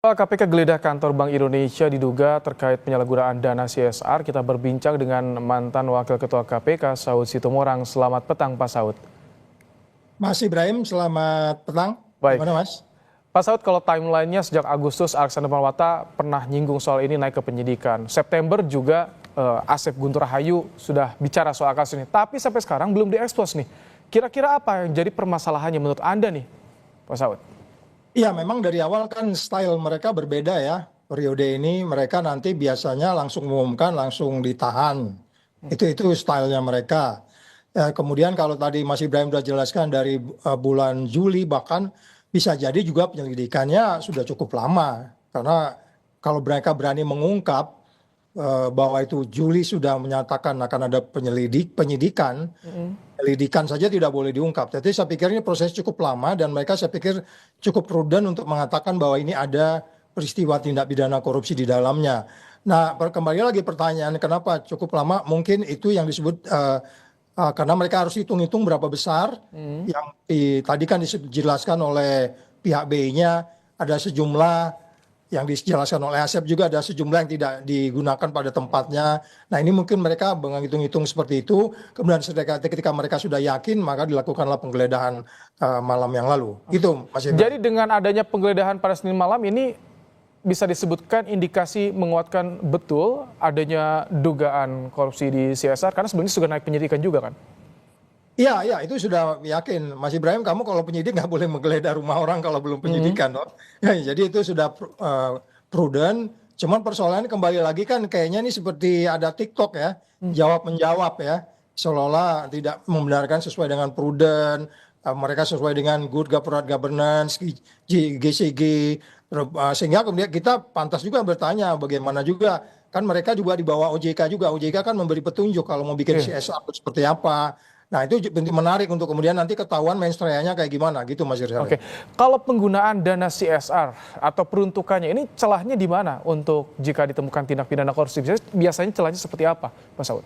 KPK geledah kantor Bank Indonesia diduga terkait penyalahgunaan dana CSR. Kita berbincang dengan mantan Wakil Ketua KPK, Saud Situmorang. Selamat petang, Pak Saud. Mas Ibrahim, selamat petang. Baik. Gimana, Mas? Pak Saud, kalau timelinenya sejak Agustus, Alexander Marwata pernah nyinggung soal ini naik ke penyidikan. September juga Asep Guntur Rahayu sudah bicara soal kasus ini. Tapi sampai sekarang belum diekspos nih. Kira-kira apa yang jadi permasalahannya menurut Anda nih, Pak Saud? Iya, memang dari awal kan style mereka berbeda ya. Periode ini mereka nanti biasanya langsung mengumumkan, langsung ditahan. Itu stylenya mereka. Kemudian kalau tadi Mas Ibrahim sudah jelaskan dari bulan Juli, bahkan bisa jadi juga penyelidikannya sudah cukup lama. Karena kalau mereka berani mengungkap bahwa itu Juli sudah menyatakan akan ada penyidikan. Penyelidikan saja tidak boleh diungkap. Jadi saya pikir ini proses cukup lama dan mereka saya pikir cukup prudent untuk mengatakan bahwa ini ada peristiwa tindak pidana korupsi di dalamnya. Nah, kembali lagi pertanyaan kenapa cukup lama? Mungkin itu yang disebut karena mereka harus hitung-hitung berapa besar. Yang tadi kan dijelaskan oleh pihak BI-nya ada sejumlah, yang dijelaskan oleh Asep juga ada sejumlah yang tidak digunakan pada tempatnya. Nah, ini mungkin mereka menghitung-hitung seperti itu. Kemudian ketika mereka sudah yakin, maka dilakukanlah penggeledahan malam yang lalu. Itu, Mas Ibrahim. Jadi dengan adanya penggeledahan pada Senin malam ini bisa disebutkan indikasi menguatkan betul adanya dugaan korupsi di CSR, karena sebenarnya sudah naik penyidikan juga kan? Iya, itu sudah yakin. Mas Ibrahim, kamu kalau penyidik nggak boleh menggeledah rumah orang kalau belum penyidikan. Ya, jadi itu sudah prudent. Cuman persoalannya kembali lagi kan kayaknya ini seperti ada TikTok ya, jawab-menjawab ya. Seolah-olah tidak membenarkan sesuai dengan prudent, mereka sesuai dengan good corporate governance, GCG. Sehingga kemudian kita pantas juga bertanya bagaimana juga. Kan mereka juga di bawah OJK juga. OJK kan memberi petunjuk kalau mau bikin CSR seperti apa. Nah, itu penting menarik untuk kemudian nanti ketahuan mainstreamnya kayak gimana gitu, Mas Irsal. Oke, kalau penggunaan dana CSR atau peruntukannya ini celahnya di mana untuk jika ditemukan tindak pidana korupsi? Biasanya celahnya seperti apa, Pak Saud?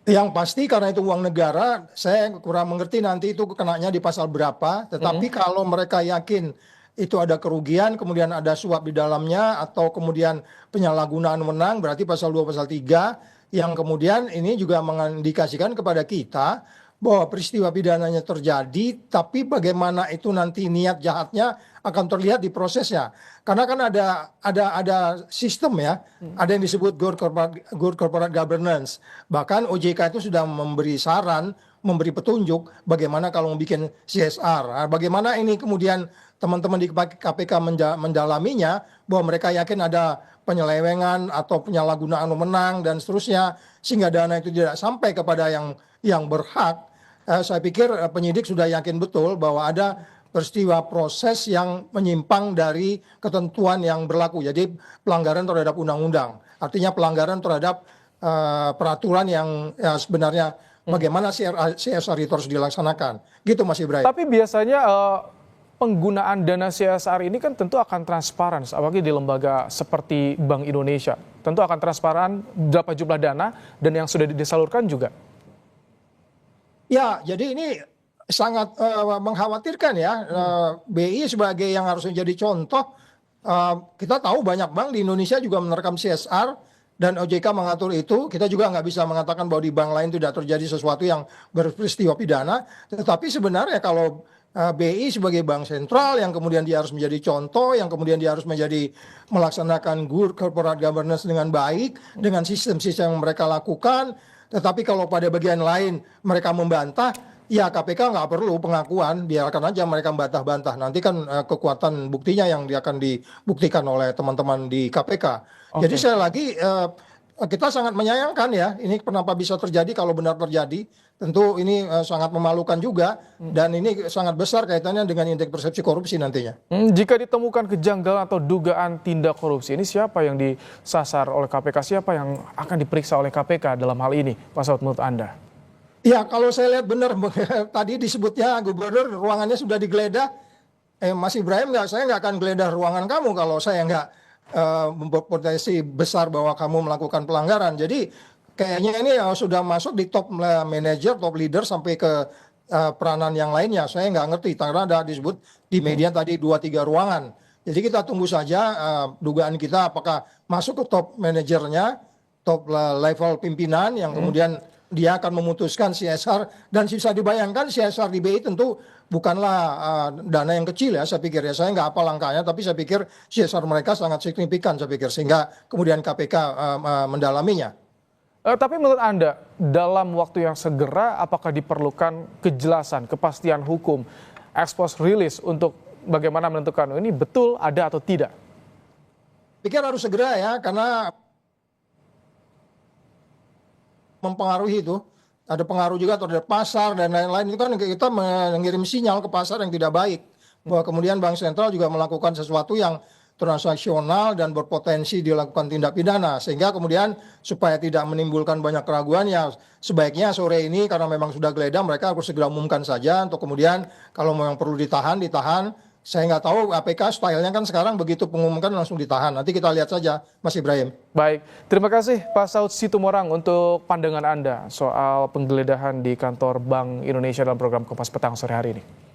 Yang pasti karena itu uang negara, saya kurang mengerti nanti itu kenanya di pasal berapa. Tetapi kalau mereka yakin itu ada kerugian, kemudian ada suap di dalamnya, atau kemudian penyalahgunaan wewenang, berarti pasal 2, pasal 3, yang kemudian ini juga mengindikasikan kepada kita bahwa peristiwa pidananya terjadi, tapi bagaimana itu nanti niat jahatnya akan terlihat di prosesnya. Karena kan ada sistem ya, ada yang disebut good corporate governance. Bahkan OJK itu sudah memberi saran, memberi petunjuk bagaimana kalau membuat CSR. Bagaimana ini kemudian teman-teman di KPK mendalaminya, bahwa mereka yakin ada penyelewengan atau penyalahgunaan wewenang dan seterusnya, sehingga dana itu tidak sampai kepada yang berhak. Saya pikir penyidik sudah yakin betul bahwa ada peristiwa proses yang menyimpang dari ketentuan yang berlaku. Jadi pelanggaran terhadap undang-undang. Artinya pelanggaran terhadap peraturan yang sebenarnya bagaimana CSR itu harus dilaksanakan. Gitu, Mas Ibrahim. Tapi biasanya penggunaan dana CSR ini kan tentu akan transparan, apalagi di lembaga seperti Bank Indonesia. Tentu akan transparan berapa jumlah dana dan yang sudah disalurkan juga. Ya, jadi ini sangat mengkhawatirkan ya. BI sebagai yang harus menjadi contoh, kita tahu banyak bank di Indonesia juga menerapkan CSR dan OJK mengatur itu. Kita juga nggak bisa mengatakan bahwa di bank lain tidak terjadi sesuatu yang berperistiwa pidana. Tetapi sebenarnya kalau BI sebagai bank sentral yang kemudian dia harus menjadi contoh, yang kemudian dia harus melaksanakan good corporate governance dengan baik, dengan sistem-sistem yang mereka lakukan. Tetapi kalau pada bagian lain mereka membantah, ya KPK nggak perlu pengakuan, biarkan aja mereka bantah-bantah. Nanti kan kekuatan buktinya yang akan dibuktikan oleh teman-teman di KPK. Jadi sekali lagi kita sangat menyayangkan ya, ini kenapa bisa terjadi kalau benar terjadi. Tentu ini sangat memalukan juga dan ini sangat besar kaitannya dengan indeks persepsi korupsi nantinya. Jika ditemukan kejanggalan atau dugaan tindak korupsi, ini siapa yang disasar oleh KPK? Siapa yang akan diperiksa oleh KPK dalam hal ini, Pak Saud, menurut Anda? Ya, kalau saya lihat benar tadi disebutnya gubernur ruangannya sudah digeledah. Mas Ibrahim, saya nggak akan geledah ruangan kamu kalau saya nggak berpotensi besar bahwa kamu melakukan pelanggaran. Jadi kayaknya ini sudah masuk di top manager, top leader sampai ke peranan yang lainnya. Saya nggak ngerti karena ada disebut di media tadi 2-3 ruangan. Jadi kita tunggu saja dugaan kita apakah masuk ke top manajernya, top level pimpinan yang kemudian dia akan memutuskan CSR, dan bisa dibayangkan CSR di BI tentu bukanlah dana yang kecil ya, saya pikir ya. Saya nggak hafal angkanya, tapi saya pikir CSR mereka sangat signifikan, saya pikir, sehingga kemudian KPK mendalaminya. Tapi menurut Anda, dalam waktu yang segera, apakah diperlukan kejelasan, kepastian hukum, expose rilis untuk bagaimana menentukan ini betul ada atau tidak? Pikir harus segera ya, karena mempengaruhi itu. Ada pengaruh juga terhadap pasar dan lain-lain. Itu kan kita mengirim sinyal ke pasar yang tidak baik. Bahwa kemudian Bank Sentral juga melakukan sesuatu yang transaksional dan berpotensi dilakukan tindak pidana. Sehingga kemudian supaya tidak menimbulkan banyak keraguan, ya sebaiknya sore ini karena memang sudah geledah, mereka harus segera umumkan saja untuk kemudian kalau memang perlu ditahan. Saya nggak tahu APK stylenya kan sekarang begitu pengumuman langsung ditahan. Nanti kita lihat saja, Mas Ibrahim. Baik, terima kasih Pak Saud Situmorang untuk pandangan Anda soal penggeledahan di kantor Bank Indonesia dalam program Kompas Petang sore hari ini.